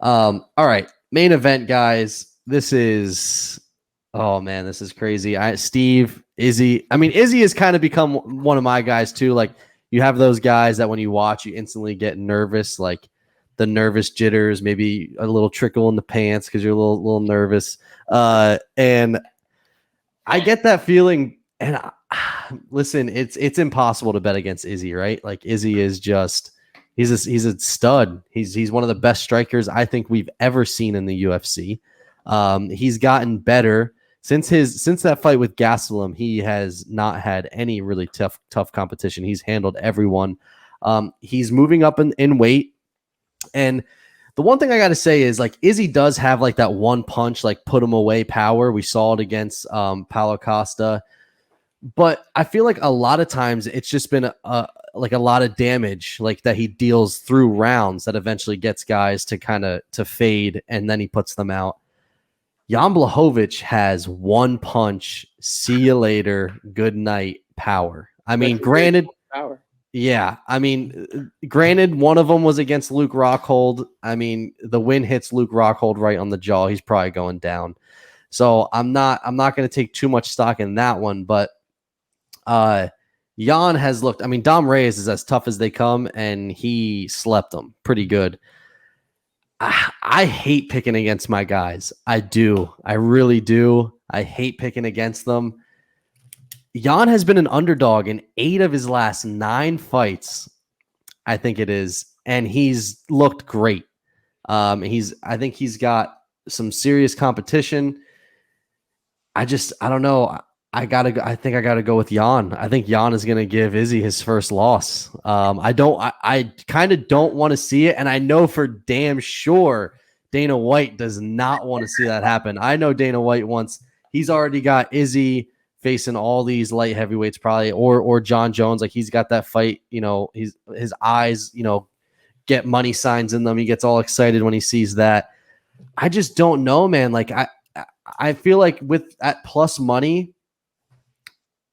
All right, main event, guys. This is this is crazy. Steve, Izzy. I mean, Izzy has kind of become one of my guys too. Like, you have those guys that when you watch, you instantly get nervous, like the nervous jitters, maybe a little trickle in the pants because you're a little nervous. And I get that feeling. And listen, it's impossible to bet against Izzy, right? Like, Izzy is just he's a stud. He's one of the best strikers I think we've ever seen in the UFC. He's gotten better since that fight with Gastelum. He has not had any really tough competition. He's handled everyone. He's moving up in weight. And the one thing I got to say is, like, Izzy does have like that one punch, like put him away power. We saw it against Paulo Costa. But I feel like a lot of times it's just been like a lot of damage, like that he deals through rounds that eventually gets guys to fade, and then he puts them out. Jan Blachowicz has one punch, see you later, good night power. I mean, granted, power. Yeah, I mean, granted, one of them was against Luke Rockhold. I mean, the win hits Luke Rockhold right on the jaw. He's probably going down. So I'm not going to take too much stock in that one, but Jan has looked. I mean, Dom Reyes is as tough as they come, and he slept them pretty good. I hate picking against my guys. I do. I really do. I hate picking against them. Jan has been an underdog in 8 of his last 9 fights, I think it is, and he's looked great. I think he's got some serious competition. I don't know. I think I gotta go with Jan. I think Jan is gonna give Izzy his first loss. I kind of don't want to see it, and I know for damn sure Dana White does not want to see that happen. I know Dana White wants. He's already got Izzy facing all these light heavyweights, probably, or John Jones. Like, he's got that fight. You know, his eyes, get money signs in them. He gets all excited when he sees that. I just don't know, man. Like, I feel like at plus money,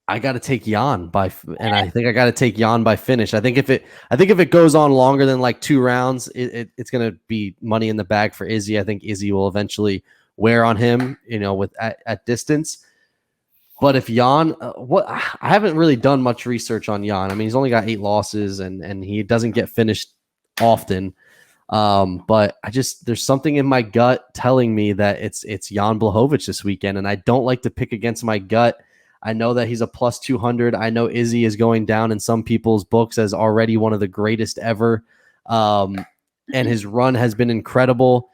I got to take Jan and I think I got to take Jan by finish. I think if it goes on longer than like 2 rounds, it's going to be money in the bag for Izzy. I think Izzy will eventually wear on him, at distance. But if Jan, I haven't really done much research on Jan. I mean, he's only got 8 losses and he doesn't get finished often. But there's something in my gut telling me that it's Jan Blachowicz this weekend, and I don't like to pick against my gut. I know that he's a plus 200. I know Izzy is going down in some people's books as already one of the greatest ever. And his run has been incredible.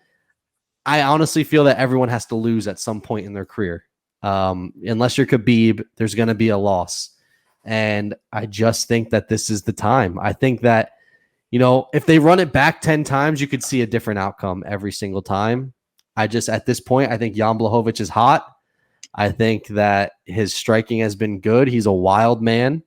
I honestly feel that everyone has to lose at some point in their career. Unless you're Khabib, there's going to be a loss. And I just think that this is the time. I think that, if they run it back 10 times, you could see a different outcome every single time. At this point, I think Jan Blachowicz is hot. I think that his striking has been good. He's a wild man.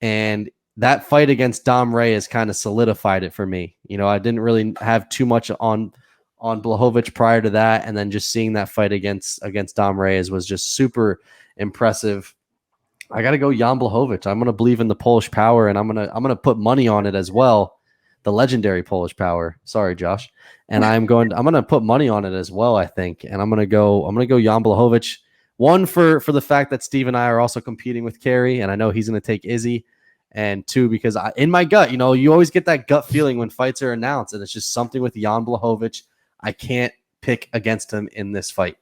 And that fight against Dom Reyes kind of solidified it for me. I didn't really have too much on Blachowicz prior to that. And then just seeing that fight against Dom Reyes was just super impressive. I got to go Jan Blachowicz. I'm going to believe in the Polish power, and I'm going to put money on it as well. The legendary Polish power. Sorry, Josh. And I'm going to put money on it as well, I think. And I'm going to go Jan Blachowicz. One, for the fact that Steve and I are also competing with Kerry, and I know he's going to take Izzy. And 2, because in my gut, you always get that gut feeling when fights are announced, and it's just something with Jan Blachowicz. I can't pick against him in this fight.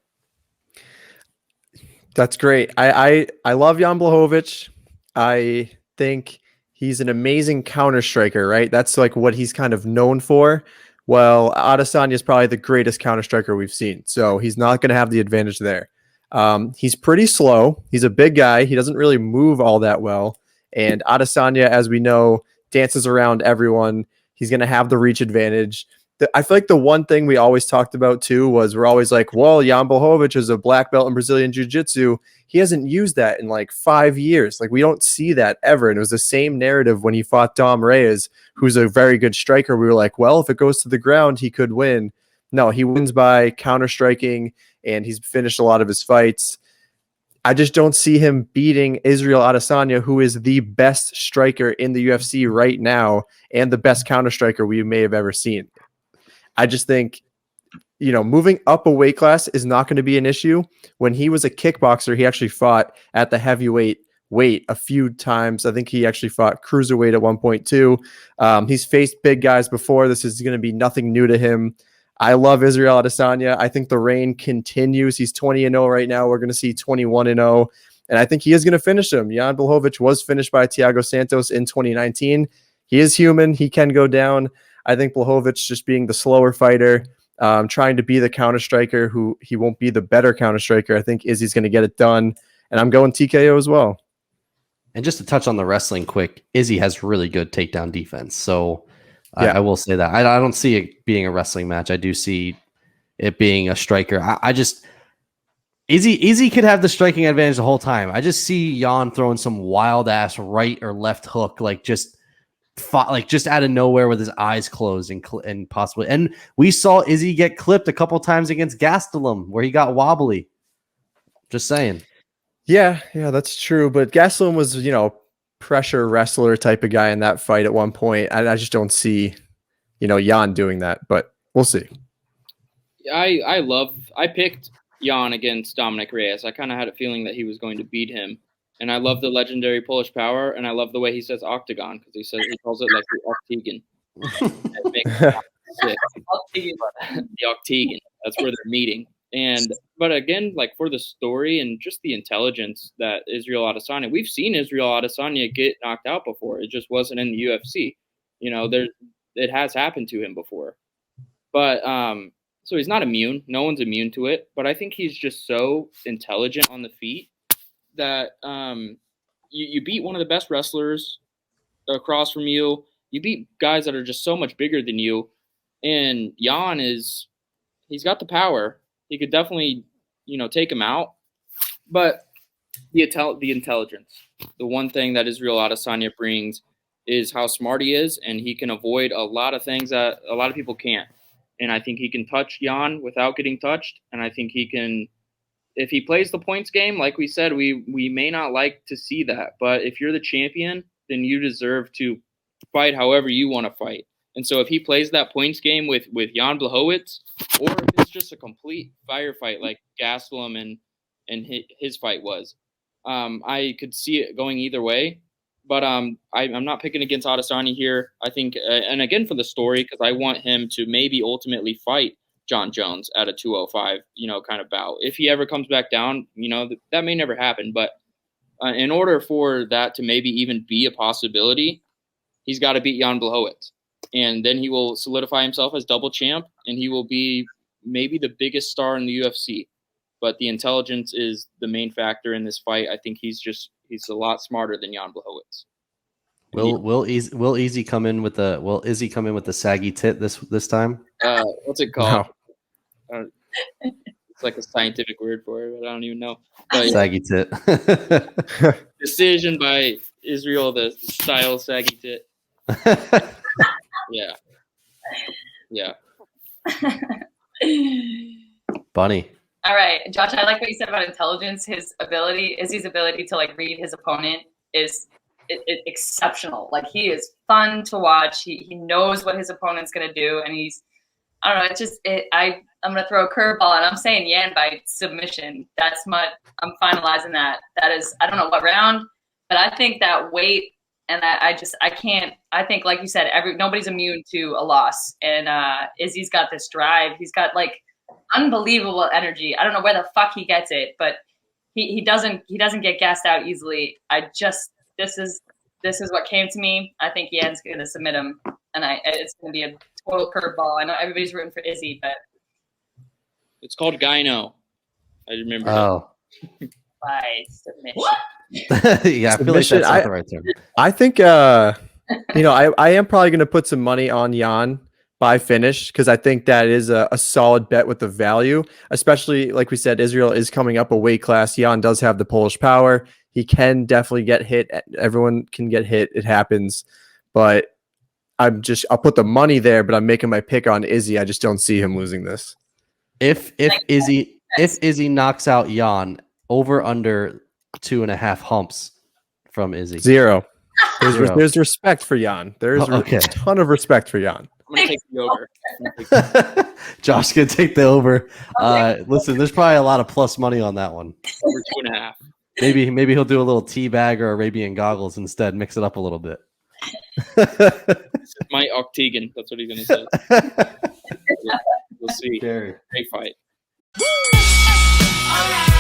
That's great. I love Jan Blachowicz. I think he's an amazing counter striker, right? That's like what he's kind of known for. Well, Adesanya is probably the greatest counter striker we've seen, so he's not going to have the advantage there. He's pretty slow. He's a big guy. He doesn't really move all that well. And Adesanya, as we know, dances around everyone. He's going to have the reach advantage. I feel like the one thing we always talked about too was we're always like, well, Jan Blachowicz is a black belt in Brazilian Jiu-Jitsu. He hasn't used that in like 5 years. Like, we don't see that ever. And it was the same narrative when he fought Dom Reyes, who's a very good striker. We were like, well, if it goes to the ground, he could win. No, he wins by counter striking, and he's finished a lot of his fights. I just don't see him beating Israel Adesanya, who is the best striker in the UFC right now and the best counter striker we may have ever seen. I just think moving up a weight class is not going to be an issue. When he was a kickboxer, he actually fought at the heavyweight weight a few times. I think he actually fought cruiserweight at 1.2. He's faced big guys before. This is going to be nothing new to him. I love Israel Adesanya. I think the reign continues. He's 20-0 right now. We're going to see 21-0. And I think he is going to finish him. Jan Blachowicz was finished by Thiago Santos in 2019. He is human. He can go down. I think Blachowicz, just being the slower fighter, trying to be the counter striker, who he won't be the better counter striker. I think Izzy's going to get it done. And I'm going TKO as well. And just to touch on the wrestling quick, Izzy has really good takedown defense. So I will say that. I don't see it being a wrestling match. I do see it being a striker. I just... Izzy could have the striking advantage the whole time. I just see Jan throwing some wild ass right or left hook, just out of nowhere with his eyes closed and possibly. And we saw Izzy get clipped a couple times against Gastelum where he got wobbly. Just saying. Yeah, that's true. But Gastelum was, pressure wrestler type of guy in that fight at one point. I just don't see, Jan doing that. But we'll see. I picked Jan against Dominic Reyes. I kind of had a feeling that he was going to beat him. And I love the legendary Polish power, and I love the way he says octagon, because he calls it like the octagon. That makes me sick. The octagon. That's where they're meeting. But again, for the story and just the intelligence that Israel Adesanya, we've seen Israel Adesanya get knocked out before. It just wasn't in the UFC. It has happened to him before. But so he's not immune. No one's immune to it. But I think he's just so intelligent on the feet that you beat one of the best wrestlers across from you. You beat guys that are just so much bigger than you. And Jan he's got the power. He could definitely, take him out. But the intelligence, the one thing that Israel Adesanya brings is how smart he is, and he can avoid a lot of things that a lot of people can't. And I think he can touch Jan without getting touched. And I think he can, if he plays the points game, like we said, we may not like to see that. But if you're the champion, then you deserve to fight however you want to fight. And so if he plays that points game with Jan Blachowicz, or if it's just a complete firefight like Gastelum and his fight was, I could see it going either way. But I'm not picking against Adesanya here. I think, and again for the story, because I want him to maybe ultimately fight John Jones at a 205, kind of bout. If he ever comes back down, that may never happen. But in order for that to maybe even be a possibility, he's got to beat Jan Blachowicz. And then he will solidify himself as double champ, and he will be maybe the biggest star in the UFC. But the intelligence is the main factor in this fight. I think he's a lot smarter than Jan Blachowicz. Will Izzy come in with the saggy tit this time? What's it called? No. It's like a scientific word for it, but I don't even know. But, saggy tit. Decision by Israel, the style saggy tit. Yeah. Bunny. All right, Josh, I like what you said about intelligence. Izzy's ability to read his opponent is exceptional. He is fun to watch. He knows what his opponent's gonna do, and I don't know. I'm gonna throw a curveball, and I'm saying Yan by submission. I'm finalizing that. That is, I don't know what round, but I think that weight and that I can't. I think, like you said, nobody's immune to a loss, and Izzy's got this drive. He's got unbelievable energy. I don't know where the fuck he gets it, but he doesn't get gassed out easily. This is what came to me. I think Yan's gonna submit him, and it's gonna be a total curveball. I know everybody's rooting for Izzy, but it's called Gyno. I remember. Oh, by submission. Yeah, I feel like that's not the right term. I think I am probably gonna put some money on Jan by finish, because I think that is a solid bet with the value, especially like we said, Israel is coming up a weight class. Jan does have the Polish power. He can definitely get hit. Everyone can get hit. It happens. But I'll put the money there, but I'm making my pick on Izzy. I just don't see him losing this. If Izzy knocks out Jan, over under 2.5 humps from Izzy. Zero. There's respect for Jan. There's okay. a ton of respect for Jan. I'm going to take the over. Josh gonna take the over. Listen, there's probably a lot of plus money on that one. Over 2.5. Maybe he'll do a little tea bag or Arabian goggles instead. Mix it up a little bit. My Octagon. That's what he's gonna say. We'll see. Gary. Great fight. All right.